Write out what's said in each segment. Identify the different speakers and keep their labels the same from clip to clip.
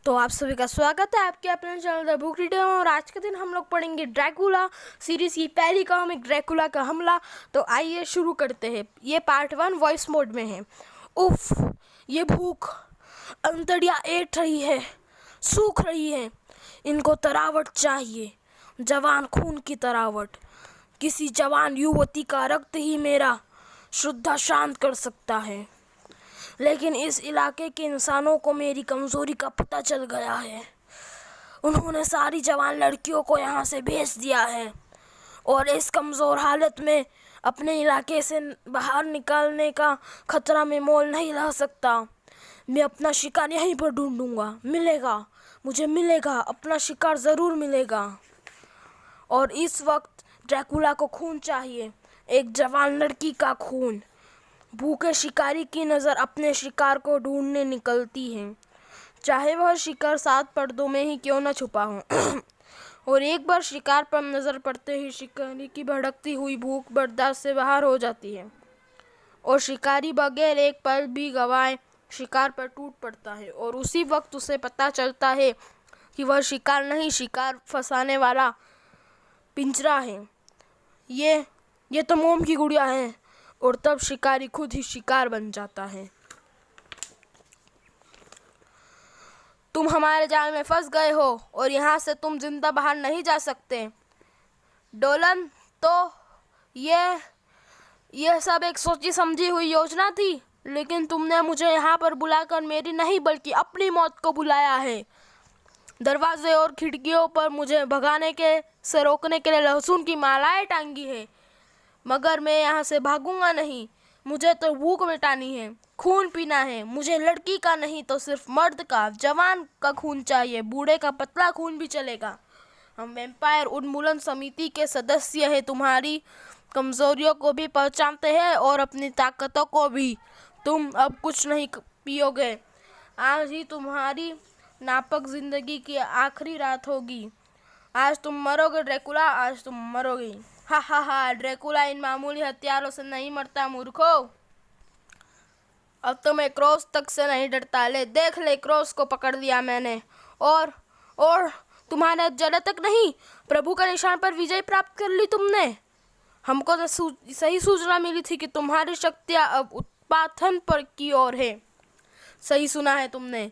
Speaker 1: तो आप सभी का स्वागत है आपके अपने चैनल द बुक रीडर। और आज के दिन हम लोग पढ़ेंगे ड्रैकुला सीरीज की पहली कॉमिक ड्रैकुला का हमला। तो आइए शुरू करते हैं। ये पार्ट 1 वॉइस मोड में है। उफ, ये भूख अंतड़ियाँ ऐंठ रही है, सूख रही है। इनको तरावट चाहिए, जवान खून की तरावट। किसी जवान युवती का रक्त ही मेरा श्रद्धा शांत कर सकता है। लेकिन इस इलाके के इंसानों को मेरी कमज़ोरी का पता चल गया है। उन्होंने सारी जवान लड़कियों को यहाँ से भेज दिया है और इस कमज़ोर हालत में अपने इलाके से बाहर निकलने का खतरा मैं मोल नहीं ला सकता। मैं अपना शिकार यहीं पर ढूंढूंगा। मिलेगा, मुझे मिलेगा, अपना शिकार ज़रूर मिलेगा। और इस वक्त ड्रैकुला को खून चाहिए, एक जवान लड़की का खून। भूखे शिकारी की नज़र अपने शिकार को ढूंढने निकलती है, चाहे वह शिकार 7 पर्दों में ही क्यों न छुपा हो। और एक बार शिकार पर नज़र पड़ते ही शिकारी की भड़कती हुई भूख बर्दाश्त से बाहर हो जाती है और शिकारी बगैर एक पल भी गंवाए शिकार पर टूट पड़ता है। और उसी वक्त उसे पता चलता है कि वह शिकार नहीं, शिकार फंसाने वाला पिंजरा है। ये तो मोम की गुड़िया है। और तब शिकारी खुद ही शिकार बन जाता है। तुम हमारे जाल में फंस गए हो और यहाँ से तुम जिंदा बाहर नहीं जा सकते। डोलन, तो ये सब एक सोची समझी हुई योजना थी, लेकिन तुमने मुझे यहाँ पर बुलाकर मेरी नहीं बल्कि अपनी मौत को बुलाया है। दरवाजे और खिड़कियों पर मुझे भगाने से रोकने के लिए लहसुन की मालाएं टांगी है, मगर मैं यहाँ से भागूंगा नहीं। मुझे तो भूख मिटानी है, खून पीना है। मुझे लड़की का नहीं तो सिर्फ मर्द का, जवान का खून चाहिए। बूढ़े का पतला खून भी चलेगा। हम वैम्पायर उन्मूलन समिति के सदस्य हैं। तुम्हारी कमजोरियों को भी पहचानते हैं और अपनी ताकतों को भी। तुम अब कुछ नहीं पियोगे। आज ही तुम्हारी नापक जिंदगी की आखिरी रात होगी। आज तुम मरोगे ड्रैकुला, आज तुम मरोगे। हा हा हा, ड्रैकुला इन मामूली हथियारों से नहीं मरता मूर्खो। अब तो मैं क्रॉस तक से नहीं डरता। ले देख ले, क्रॉस को पकड़ लिया मैंने। और तुम्हारे जड़े तक नहीं, प्रभु का निशान पर विजय प्राप्त कर ली तुमने। हमको तो सही सूचना मिली थी कि तुम्हारी शक्तियाँ अब उत्पाथन पर की ओर है। सही सुना है तुमने।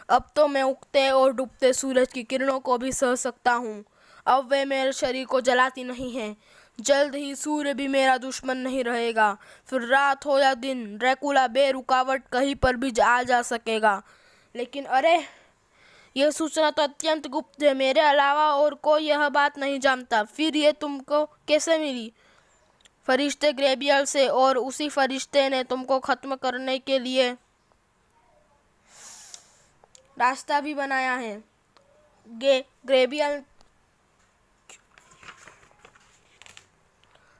Speaker 1: अब तो मैं उगते और डूबते सूरज की किरणों को भी सह सकता हूँ। अब वे मेरे शरीर को जलाती नहीं हैं। जल्द ही सूर्य भी मेरा दुश्मन नहीं रहेगा। फिर रात हो या दिन, ड्रैकुला बेरुकावट कहीं पर भी आ जा सकेगा। लेकिन अरे, यह सूचना तो अत्यंत गुप्त है। मेरे अलावा और कोई यह बात नहीं जानता। फिर ये तुमको कैसे मिली? फरिश्ते ग्रेबियल से, और उसी फरिश्ते ने तुमको खत्म करने के लिए रास्ता भी बनाया है। ग्रेबियल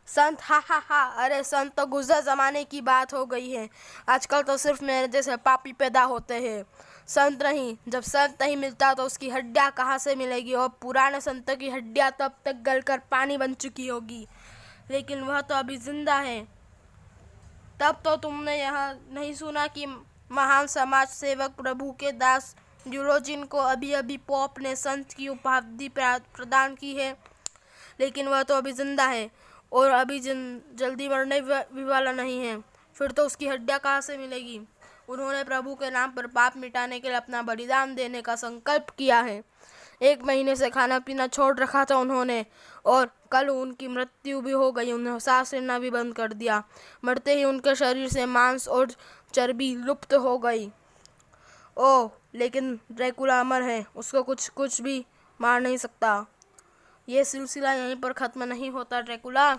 Speaker 1: संत, हा हा हा। अरे संत तो गुजर जमाने की बात हो गई है। आजकल तो सिर्फ मेरे जैसे पापी पैदा होते हैं। संत नहीं, जब संत नहीं मिलता तो उसकी हड्डियाँ कहाँ से मिलेगी? और पुराने संतों की हड्डियाँ तब तक गलकर पानी बन चुकी होगी, लेकिन वह तो अभी जिंदा है। तब तो तुमने यह नहीं सुना कि महान समाज सेवक प्रभु के दास यूरोजिन को अभी अभी पोप ने संत की उपाधि प्रदान की है। लेकिन वह तो अभी जिंदा है और अभी जल्दी मरने भी वाला नहीं है। फिर तो उसकी हड्डियाँ कहाँ से मिलेगी? उन्होंने प्रभु के नाम पर पाप मिटाने के लिए अपना बलिदान देने का संकल्प किया है। 1 महीने से खाना पीना छोड़ रखा था उन्होंने, और कल उनकी मृत्यु भी हो गई। उन्हें सांस लेना भी बंद कर दिया। मरते ही उनके शरीर से मांस और चर्बी लुप्त हो गई। ओह, लेकिन ड्रैकुला अमर है, उसको कुछ भी मार नहीं सकता। ये सिलसिला यहीं पर ख़त्म नहीं होता ड्रैकुला।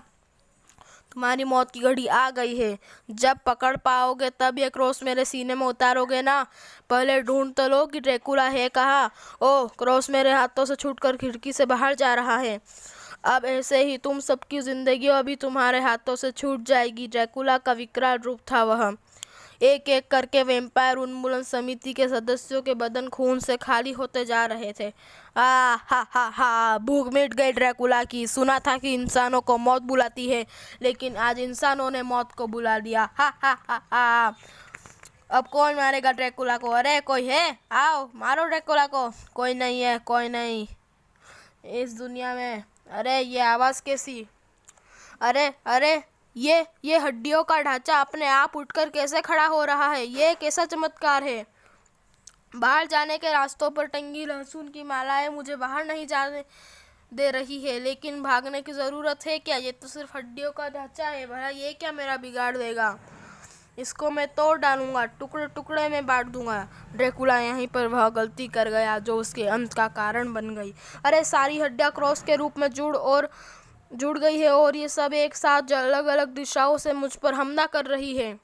Speaker 1: तुम्हारी मौत की घड़ी आ गई है। जब पकड़ पाओगे तब ये क्रॉस मेरे सीने में उतारोगे ना। पहले ढूंढ तो लो कि ड्रैकुला है कहाँ। ओह, क्रॉस मेरे हाथों से छूटकर खिड़की से बाहर जा रहा है। अब ऐसे ही तुम सबकी जिंदगी अभी तुम्हारे हाथों से छूट जाएगी। ड्रैकुला का विकराल रूप था वह। एक एक करके वैम्पायर उन्मूलन समिति के सदस्यों के बदन खून से खाली होते जा रहे थे। हा हा हा, भूख मिट गई ड्रैकुला की। सुना था कि इंसानों को मौत बुलाती है, लेकिन आज इंसानों ने मौत को बुला लिया। हा हा हा हा। अब कौन मारेगा ड्रैकुला को? अरे कोई है? आओ मारो ड्रैकुला को। कोई नहीं है, कोई नहीं इस दुनिया में। अरे ये आवाज़ कैसी? अरे अरे ये हड्डियों का ढांचा अपने आप उठकर कैसे खड़ा हो रहा है? ये कैसा चमत्कार है? बाहर जाने के रास्तों पर टंगी लहसुन की मालाएं मुझे बाहर नहीं जाने दे रही है, लेकिन भागने की ज़रूरत है क्या? ये तो सिर्फ हड्डियों का ढांचा है, भला ये क्या मेरा बिगाड़ देगा? इसको मैं तोड़ डालूंगा, टुकड़े टुकड़े में बांट दूंगा। ड्रैकुला यहीं पर वह गलती कर गया जो उसके अंत का कारण बन गई। अरे सारी हड्डियां क्रॉस के रूप में जुड़ गई है और ये सब एक साथ अलग अलग दिशाओं से मुझ पर हमला कर रही है।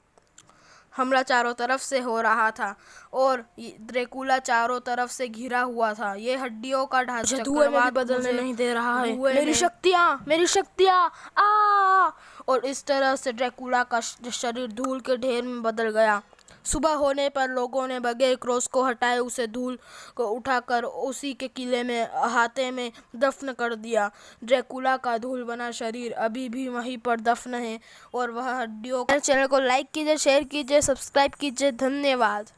Speaker 1: हमला चारों तरफ से हो रहा था और ड्रैकुला चारों तरफ से घिरा हुआ था। ये हड्डियों का ढांचा धुएं में भी बदलने नहीं दे रहा है। मेरी शक्तियाँ आ! और इस तरह से ड्रैकुला का शरीर धूल के ढेर में बदल गया। सुबह होने पर लोगों ने बगैर क्रॉस को हटाए उसे धूल को उठाकर उसी के किले में अहाते में दफन कर दिया। ड्रैकुला का धूल बना शरीर अभी भी वहीं पर दफन है और वह हड्डियों। चैनल को लाइक कीजिए, शेयर कीजिए, सब्सक्राइब कीजिए। धन्यवाद।